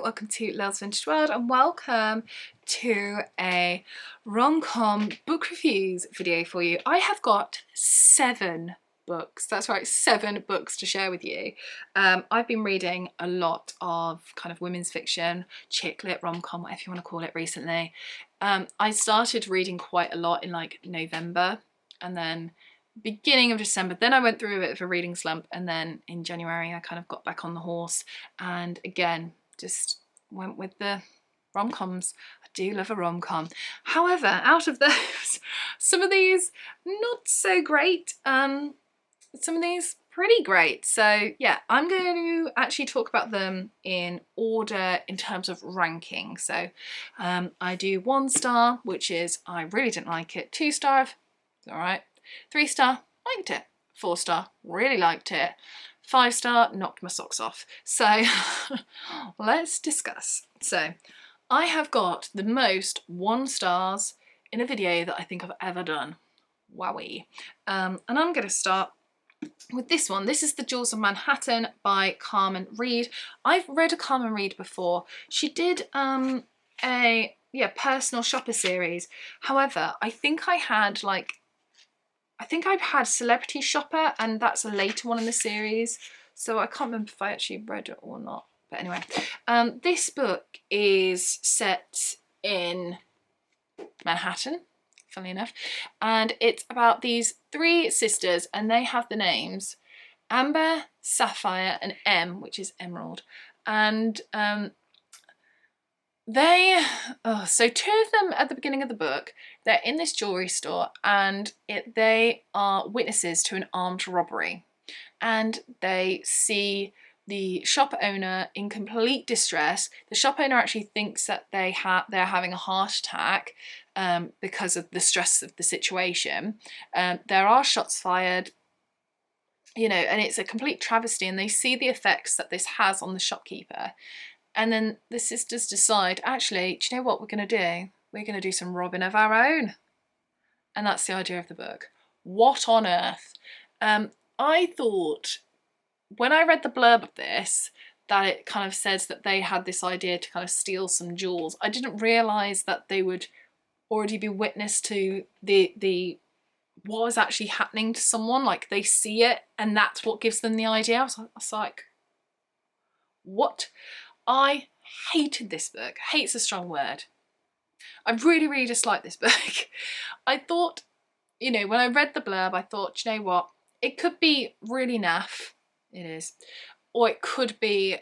welcome to Lil's Vintage World and welcome to a rom-com book reviews video for you. I have got 7 books, that's right, 7 books to share with you. I've been reading a lot of kind of women's fiction, chick lit, rom-com, whatever you want to call it recently. I started reading quite a lot in like November and then beginning of December, then I went through a bit of a reading slump, and then in January I kind of got back on the horse and again just went with the rom-coms. I do love a rom-com. However, out of those, some of these not so great, some of these pretty great. So yeah, I'm going to actually talk about them in order in terms of ranking. So I do 1 star, which is I really didn't like it, 2 star, it's all right, 3 star, liked it, 4 star, really liked it, 5 star, knocked my socks off. So let's discuss. So I have got the most 1 stars in a video that I think I've ever done. Wowie. And I'm going to start with this one. This is The Jewels of Manhattan by Carmen Reed. I've read a Carmen Reed before. She did a personal shopper series. However, I think I've had Celebrity Shopper, and that's a later one in the series, so I can't remember if I actually read it or not. But anyway, this book is set in Manhattan, funnily enough, and it's about these 3 sisters, and they have the names Amber, Sapphire, and M, which is Emerald. And so 2 of them at the beginning of the book, they're in this jewellery store and they are witnesses to an armed robbery, and they see the shop owner in complete distress. The shop owner actually thinks that they're having a heart attack because of the stress of the situation. There are shots fired, you know, and it's a complete travesty, and they see the effects that this has on the shopkeeper. And then the sisters decide, actually, do you know what we're going to do? We're going to do some robbing of our own. And that's the idea of the book. What on earth? I thought, when I read the blurb of this, that it kind of says that they had this idea to kind of steal some jewels. I didn't realise that they would already be witness to the what was actually happening to someone. Like, they see it and that's what gives them the idea. I was like, what? I hated this book. Hate's a strong word. I really, really disliked this book. I thought, you know, when I read the blurb, I thought, you know what? It could be really naff. It is. Or it could be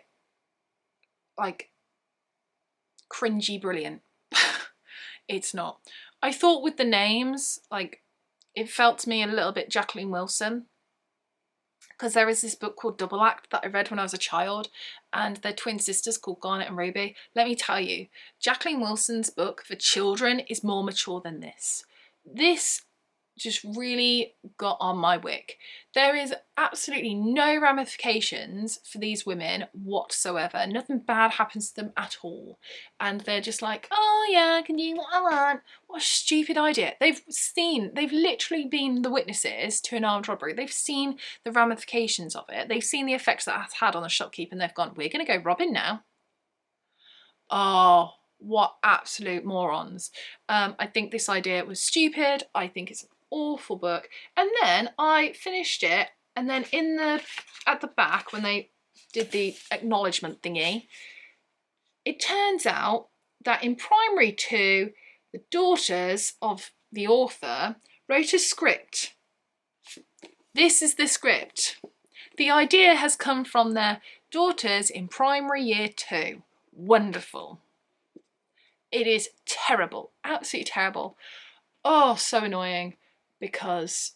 like cringy brilliant. It's not. I thought with the names, like, it felt to me a little bit Jacqueline Wilson, because there is this book called Double Act that I read when I was a child, and they're twin sisters called Garnet and Ruby. Let me tell you, Jacqueline Wilson's book for children is more mature than this. This just really got on my wick. There is absolutely no ramifications for these women whatsoever. Nothing bad happens to them at all. And they're just like, oh yeah, I can do what I want. What a stupid idea. They've literally been the witnesses to an armed robbery. They've seen the ramifications of it. They've seen the effects that it's had on the shopkeeper, and they've gone, we're going to go robbing now. Oh, what absolute morons. I think this idea was stupid. I think it's an awful book. And then I finished it, and then at the back, when they did the acknowledgement thingy, it turns out that in primary 2, the daughters of the author wrote a script. This is the script. The idea has come from their daughters in primary year 2. Wonderful. It is terrible, absolutely terrible. Oh, so annoying, because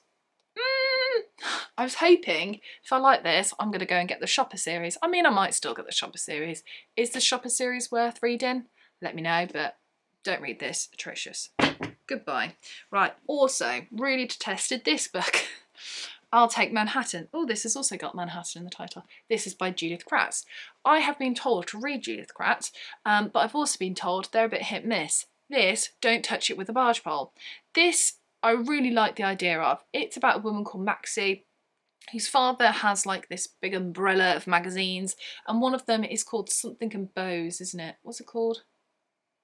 I was hoping, if I like this, I'm going to go and get the Shopper series. I mean, I might still get the Shopper series. Is the Shopper series worth reading? Let me know, but don't read this. Atrocious. Goodbye. Right, also, really detested this book. I'll Take Manhattan. Oh, this has also got Manhattan in the title. This is by Judith Kratz. I have been told to read Judith Kratz, but I've also been told they're a bit hit and miss. This, don't touch it with a barge pole. This, I really like the idea of. It's about a woman called Maxie whose father has like this big umbrella of magazines, and one of them is called Something and Bows, isn't it? What's it called?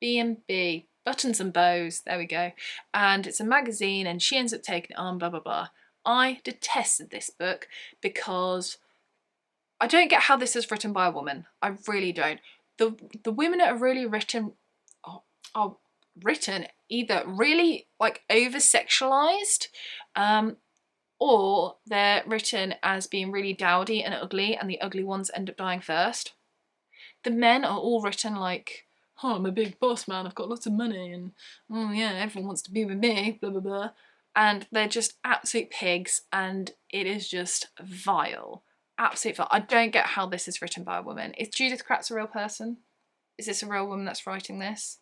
B&B, Buttons and Bows, there we go. And it's a magazine, and she ends up taking it on, blah, blah, blah. I detested this book because I don't get how this is written by a woman. I really don't. The women that are really written are written either really like over-sexualized, or they're written as being really dowdy and ugly, and the ugly ones end up dying first. The men are all written like, oh, I'm a big boss man, I've got lots of money, and oh yeah, everyone wants to be with me, blah, blah, blah. And they're just absolute pigs, and it is just vile. Absolute vile. I don't get how this is written by a woman. Is Judith Kratz a real person? Is this a real woman that's writing this?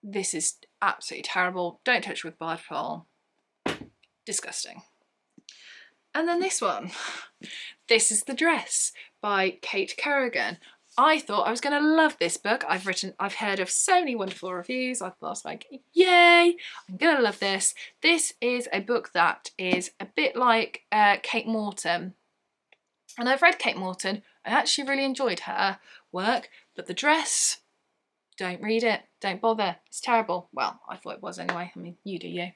This is absolutely terrible. Don't touch with barge pole. Disgusting. And then this one. This is The Dress by Kate Kerrigan. I thought I was going to love this book. I've heard of so many wonderful reviews. I was like, yay, I'm going to love this. This is a book that is a bit like Kate Morton. And I've read Kate Morton. I actually really enjoyed her work, but The Dress, don't read it. Don't bother. It's terrible. Well, I thought it was anyway. I mean, you do you.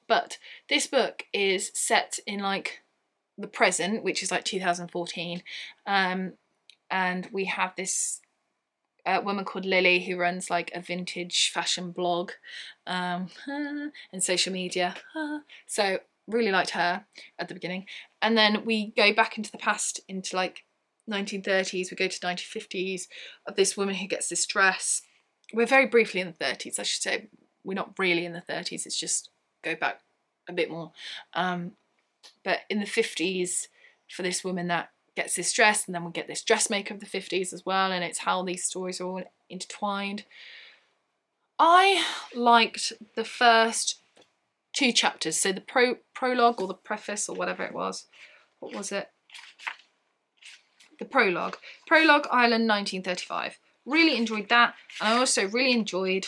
But this book is set in like the present, which is like 2014. And we have this woman called Lily who runs like a vintage fashion blog and social media. So really liked her at the beginning. And then we go back into the past, into like 1930s, we go to 1950s, of this woman who gets this dress. We're very briefly in the 30s, I should say. We're not really in the 30s, it's just go back a bit more. But in the 50s, for this woman that gets this dress, and then we get this dressmaker of the 50s as well, and it's how these stories are all intertwined. I liked the first 2 chapters, so the prologue or the preface or whatever it was. What was it? The prologue. Prologue, Ireland, 1935. Really enjoyed that, and I also really enjoyed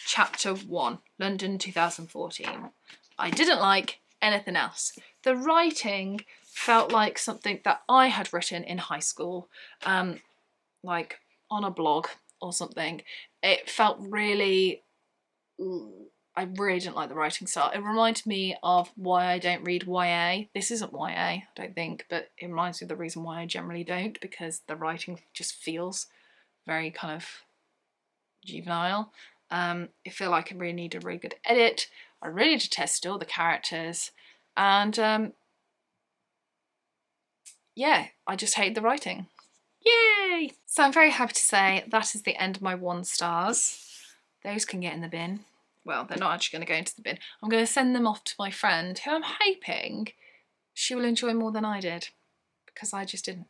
chapter 1, London, 2014. I didn't like anything else. The writing felt like something that I had written in high school, like on a blog or something. It felt really, I really didn't like the writing style. It reminded me of why I don't read YA. This isn't YA, I don't think, but it reminds me of the reason why I generally don't, because the writing just feels very kind of juvenile. I feel like I really need a really good edit. I really detested all the characters, and yeah, I just hate the writing. Yay! So I'm very happy to say that is the end of my 1 stars. Those can get in the bin. Well, they're not actually going to go into the bin. I'm going to send them off to my friend, who I'm hoping she will enjoy more than I did, because I just didn't.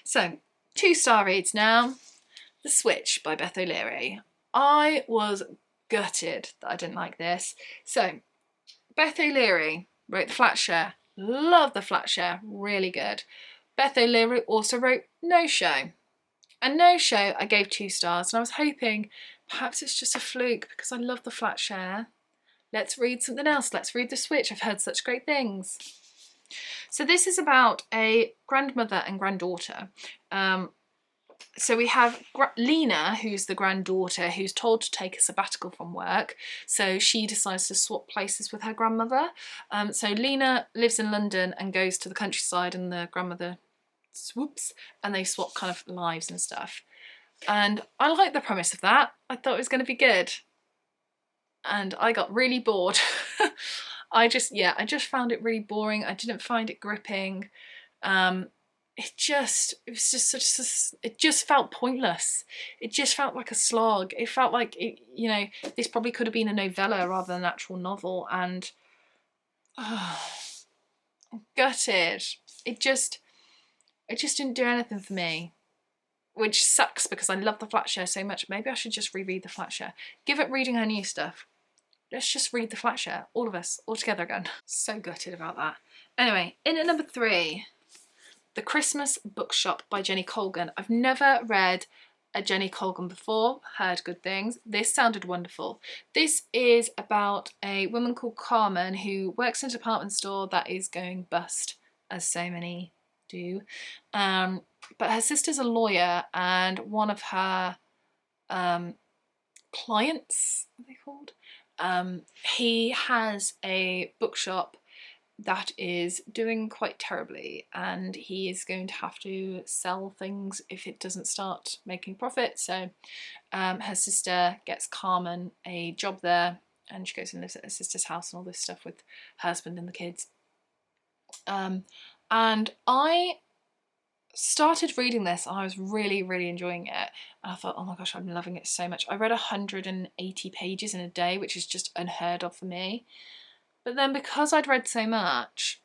So, 2-star reads now. The Switch by Beth O'Leary. I was gutted that I didn't like this. So, Beth O'Leary wrote The Flat Share. Love The Flat Share, really good. Beth O'Leary also wrote No Show. And No Show I gave 2 stars, and I was hoping perhaps it's just a fluke because I love The Flat Share. Let's read something else. Let's read The Switch. I've heard such great things. So this is about a grandmother and granddaughter. So we have Lena, who's the granddaughter, who's told to take a sabbatical from work. So she decides to swap places with her grandmother. So Lena lives in London and goes to the countryside, and the grandmother swoops, and they swap kind of lives and stuff. And I like the premise of that. I thought it was going to be good. And I got really bored. I just found it really boring. I didn't find it gripping. It just felt pointless. It just felt like a slog. It felt like this probably could have been a novella rather than an actual novel, and I'm gutted. It just didn't do anything for me, which sucks because I love The Flat Share so much. Maybe I should just reread The Flat Share. Give up reading her new stuff. Let's just read The Flat Share, all of us, all together again. So gutted about that. Anyway, in at number 3. The Christmas Bookshop by Jenny Colgan. I've never read a Jenny Colgan before, heard good things. This sounded wonderful. This is about a woman called Carmen who works in a department store that is going bust. as so many do. But her sister's a lawyer, and one of her clients, what are they called? He has a bookshop that is doing quite terribly, and he is going to have to sell things if it doesn't start making profit. So her sister gets Carmen a job there, and she goes and lives at her sister's house and all this stuff with her husband and the kids. And I started reading this, and I was really, really enjoying it. And I thought, oh my gosh, I'm loving it so much. I read 180 pages in a day, which is just unheard of for me. But then because I'd read so much,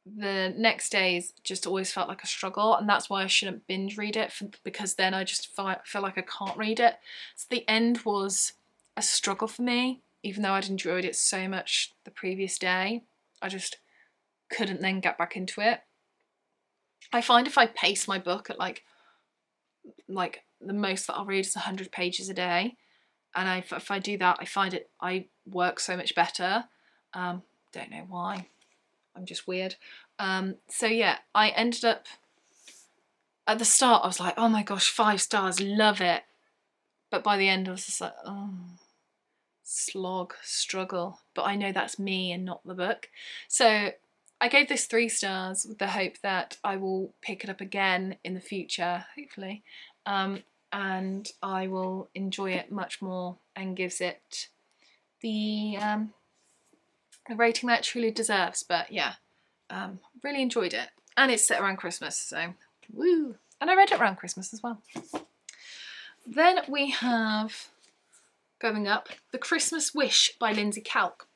the next days just always felt like a struggle, and that's why I shouldn't binge read it, because then I just feel like I can't read it. So the end was a struggle for me, even though I'd enjoyed it so much the previous day. I just couldn't then get back into it. I find if I pace my book at like the most that I'll read is 100 pages a day, and if I do that, I find I work so much better. Don't know why. I'm just weird. So yeah, I ended up, at the start I was like, oh my gosh, 5 stars, love it. But by the end I was just like, oh, slog, struggle. But I know that's me and not the book. So I gave this 3 stars with the hope that I will pick it up again in the future, hopefully. And I will enjoy it much more, and gives it the rating that it truly deserves. But yeah, really enjoyed it, and it's set around Christmas, so woo! And I read it around Christmas as well. Then we have, going up, The Christmas Wish by Lindsay Kelk.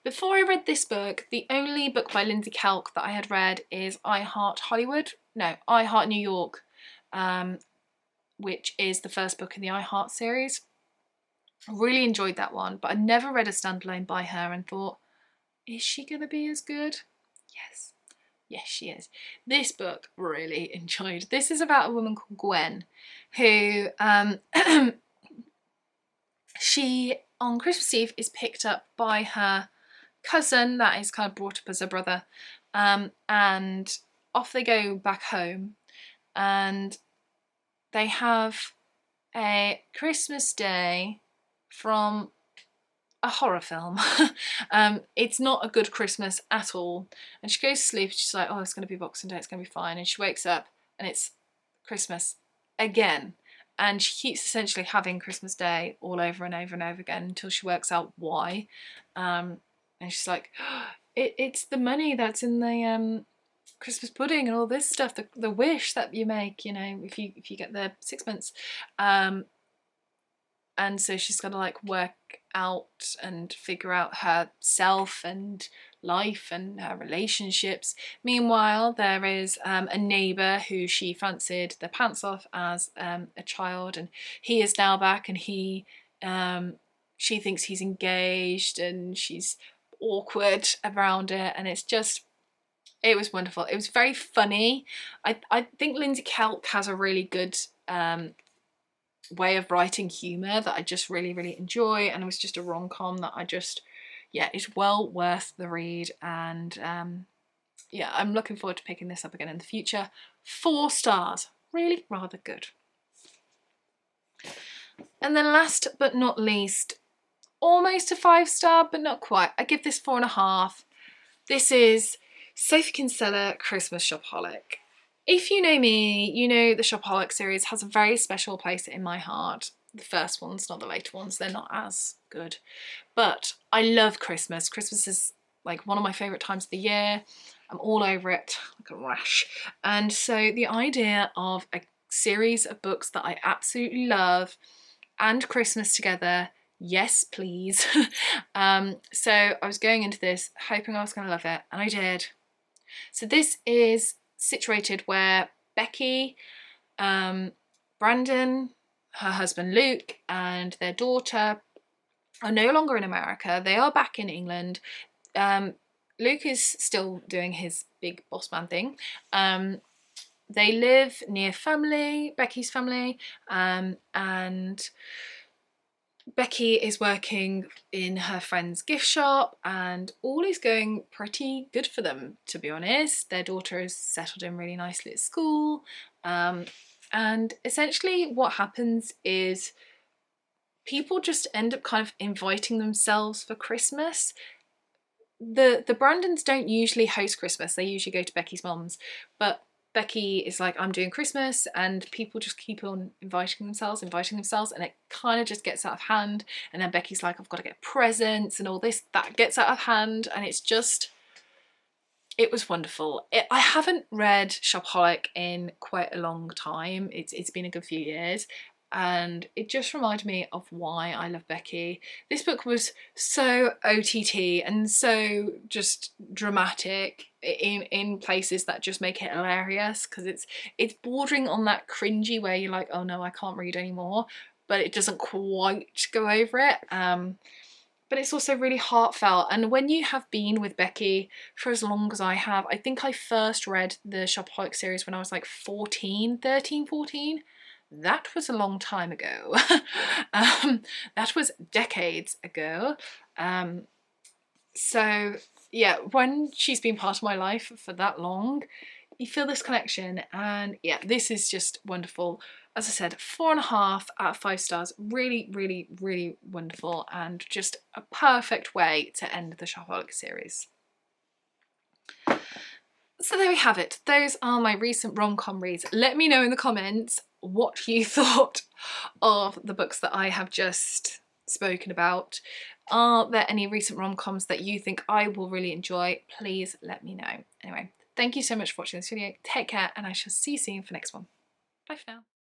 Before I read this book, the only book by Lindsay Kelk that I had read is I Heart New York, which is the first book in the I Heart series. I really enjoyed that one, but I never read a standalone by her and thought, is she going to be as good? Yes. Yes, she is. This book, really enjoyed. This is about a woman called Gwen, who she, on Christmas Eve, is picked up by her cousin that is kind of brought up as her brother, and off they go back home, and they have a Christmas day from a horror film. It's not a good Christmas at all, and she goes to sleep. She's like, oh, it's going to be Boxing Day, it's going to be fine. And she wakes up and it's Christmas again, and she keeps essentially having Christmas Day all over and over and over again until she works out why. And she's like, it's the money that's in the Christmas pudding and all this stuff, the wish that you make, you know, if you get the sixpence. And so she's got to like work out and figure out herself and life and her relationships. Meanwhile, there is a neighbour who she fancied the pants off as a child, and he is now back, and she thinks he's engaged, and she's awkward around it, and it was wonderful. It was very funny. I think Lindsay Kelk has a really good way of writing humour that I just really, really enjoy, and it was just a rom-com that it's well worth the read, and yeah, I'm looking forward to picking this up again in the future. 4 stars, really rather good. And then last but not least, almost a 5-star, but not quite. I give this 4.5. This is Sophie Kinsella, Christmas Shopaholic. If you know me, you know the Shopaholic series has a very special place in my heart. The first ones, not the later ones, they're not as good. But I love Christmas. Christmas is like one of my favourite times of the year. I'm all over it, like a rash. And so the idea of a series of books that I absolutely love and Christmas together, yes please. So I was going into this hoping I was going to love it, and I did. So this is situated where Becky, Brandon, her husband Luke, and their daughter are no longer in America. They are back in England. Luke is still doing his big boss man thing. They live near family, Becky's family, and Becky is working in her friend's gift shop and all is going pretty good for them, to be honest. Their daughter has settled in really nicely at school. And essentially what happens is people just end up kind of inviting themselves for Christmas. The Brandons don't usually host Christmas, they usually go to Becky's mum's, but Becky is like, I'm doing Christmas, and people just keep on inviting themselves, and it kind of just gets out of hand. And then Becky's like, I've got to get presents and all this, that gets out of hand, and it's just, it was wonderful. I haven't read Shopaholic in quite a long time. It's been a good few years, and it just reminded me of why I love Becky. This book was so OTT and so just dramatic in places that just make it hilarious, because it's bordering on that cringy where you're like, oh no, I can't read anymore, but it doesn't quite go over it. But it's also really heartfelt. And when you have been with Becky for as long as I have, I think I first read the Shopaholic series when I was like 14. That was a long time ago. That was decades ago. So yeah, when she's been part of my life for that long, you feel this connection, and yeah, this is just wonderful. As I said, 4.5 out of 5 stars. Really, really, really wonderful, and just a perfect way to end the Shopaholic series. So there we have it. Those are my recent rom-com reads. Let me know in the comments what you thought of the books that I have just spoken about. Are there any recent rom-coms that you think I will really enjoy? Please let me know. Anyway, thank you so much for watching this video. Take care, and I shall see you soon for the next one. Bye for now.